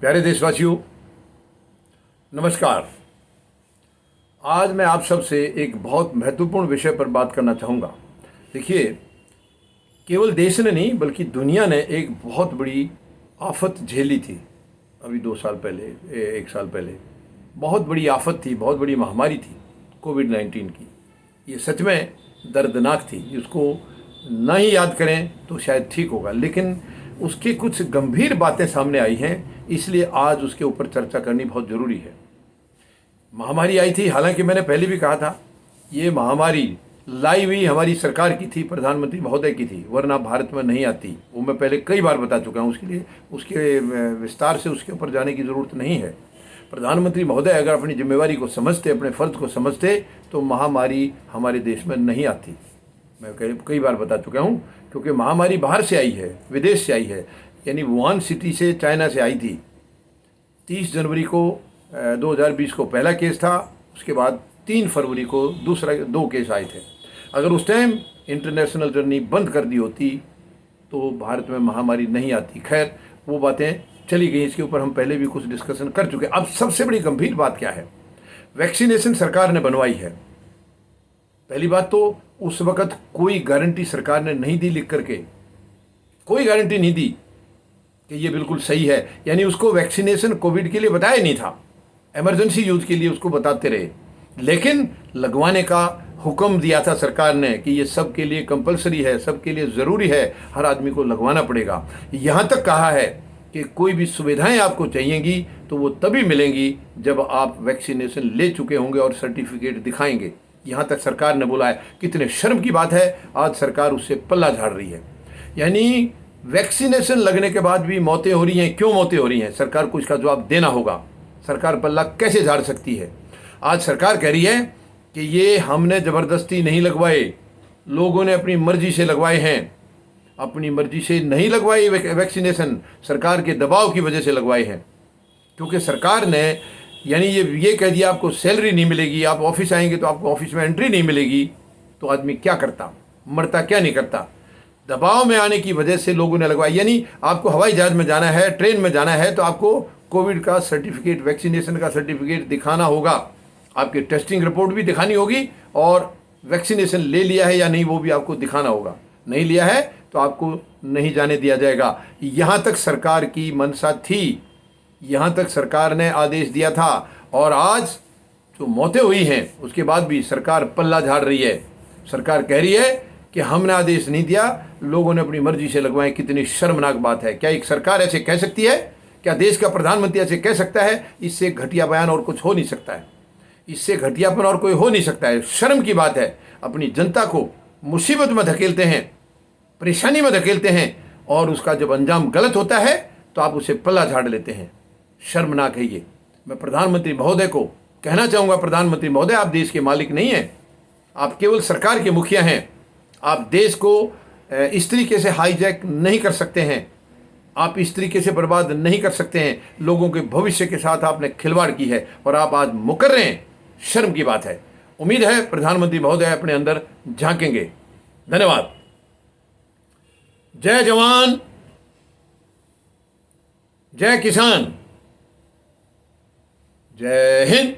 प्यारे देशवासियों, नमस्कार। आज मैं आप सबसे एक बहुत महत्वपूर्ण विषय पर बात करना चाहूँगा। देखिए, केवल देश ने नहीं बल्कि दुनिया ने एक बहुत बड़ी आफत झेली थी। अभी 2 साल पहले, 1 साल पहले बहुत बड़ी आफत थी, बहुत बड़ी महामारी थी कोविड-19 की। ये सच में दर्दनाक थी, जिसको ना ही याद करें तो शायद ठीक होगा, लेकिन उसके कुछ गंभीर बातें सामने आई हैं, इसलिए आज उसके ऊपर चर्चा करनी बहुत ज़रूरी है। महामारी आई थी, हालांकि मैंने पहले भी कहा था, ये महामारी लाई हुई हमारी सरकार की थी, प्रधानमंत्री महोदय की थी, वरना भारत में नहीं आती। वो मैं पहले कई बार बता चुका हूँ, उसके लिए उसके विस्तार से उसके ऊपर जाने की ज़रूरत नहीं है। प्रधानमंत्री महोदय अगर अपनी जिम्मेवारी को समझते, अपने फ़र्ज को समझते, तो महामारी हमारे देश में नहीं आती। मैं कई बार बता चुका हूँ, क्योंकि महामारी बाहर से आई है, विदेश से आई है, यानी वुहान सिटी से, चाइना से आई थी। 30 जनवरी को 2020 को पहला केस था, उसके बाद 3 फरवरी को दूसरा 2 केस आए थे। अगर उस टाइम इंटरनेशनल जर्नी बंद कर दी होती तो भारत में महामारी नहीं आती। खैर, वो बातें चली गई, इसके ऊपर हम पहले भी कुछ डिस्कशन कर चुके। अब सबसे बड़ी गंभीर बात क्या है? वैक्सीनेशन सरकार ने बनवाई है। पहली बात तो उस वक्त कोई गारंटी सरकार ने नहीं दी, लिख करके कोई गारंटी नहीं दी कि ये बिल्कुल सही है। यानी उसको वैक्सीनेशन कोविड के लिए बताया नहीं था, इमरजेंसी यूज के लिए उसको बताते रहे, लेकिन लगवाने का हुक्म दिया था सरकार ने कि ये सब के लिए कंपलसरी है, सबके लिए ज़रूरी है, हर आदमी को लगवाना पड़ेगा। यहाँ तक कहा है कि कोई भी सुविधाएं आपको चाहिएंगी तो वो तभी मिलेंगी जब आप वैक्सीनेशन ले चुके होंगे और सर्टिफिकेट दिखाएंगे। यहाँ तक सरकार ने बोला है। कितने शर्म की बात है, आज सरकार उससे पल्ला झाड़ रही है। यानी वैक्सीनेशन लगने के बाद भी मौतें हो रही हैं। क्यों मौतें हो रही हैं? सरकार को इसका जवाब देना होगा। सरकार पल्ला कैसे झाड़ सकती है? आज सरकार कह रही है कि ये हमने ज़बरदस्ती नहीं लगवाए, लोगों ने अपनी मर्जी से लगवाए हैं। अपनी मर्जी से नहीं लगवाई वैक्सीनेशन, सरकार के दबाव की वजह से लगवाए हैं। क्योंकि सरकार ने यानी ये कह दिया आपको सैलरी नहीं मिलेगी, आप ऑफिस आएंगे तो आपको ऑफिस में एंट्री नहीं मिलेगी, तो आदमी क्या करता, मरता क्या नहीं करता। दबाव में आने की वजह से लोगों ने लगवाया। यानी आपको हवाई जहाज में जाना है, ट्रेन में जाना है, तो आपको कोविड का सर्टिफिकेट, वैक्सीनेशन का सर्टिफिकेट दिखाना होगा। आपकी टेस्टिंग रिपोर्ट भी दिखानी होगी और वैक्सीनेशन ले लिया है या नहीं वो भी आपको दिखाना होगा। नहीं लिया है तो आपको नहीं जाने दिया जाएगा। यहाँ तक सरकार की मंशा थी, यहाँ तक सरकार ने आदेश दिया था। और आज जो मौतें हुई हैं उसके बाद भी सरकार पल्ला झाड़ रही है। सरकार कह रही है कि हमने आदेश नहीं दिया, लोगों ने अपनी मर्जी से लगवाए। कितनी शर्मनाक बात है। क्या एक सरकार ऐसे कह सकती है? क्या देश का प्रधानमंत्री ऐसे कह सकता है? इससे घटिया बयान और कुछ हो नहीं सकता है, इससे घटियापन और कोई हो नहीं सकता है। शर्म की बात है। अपनी जनता को मुसीबत में धकेलते हैं, परेशानी में धकेलते हैं, और उसका जब अंजाम गलत होता है तो आप उसे पल्ला झाड़ लेते हैं। शर्मनाक है ये। मैं प्रधानमंत्री महोदय को कहना चाहूँगा, प्रधानमंत्री महोदय, आप देश के मालिक नहीं हैं, आप केवल सरकार के मुखिया हैं। आप देश को इस तरीके से हाईजैक नहीं कर सकते हैं, आप इस तरीके से बर्बाद नहीं कर सकते हैं। लोगों के भविष्य के साथ आपने खिलवाड़ की है और आप आज मुकर रहे हैं। शर्म की बात है। उम्मीद है प्रधानमंत्री महोदय अपने अंदर झांकेंगे। धन्यवाद। जय जवान, जय किसान, जय हिंद।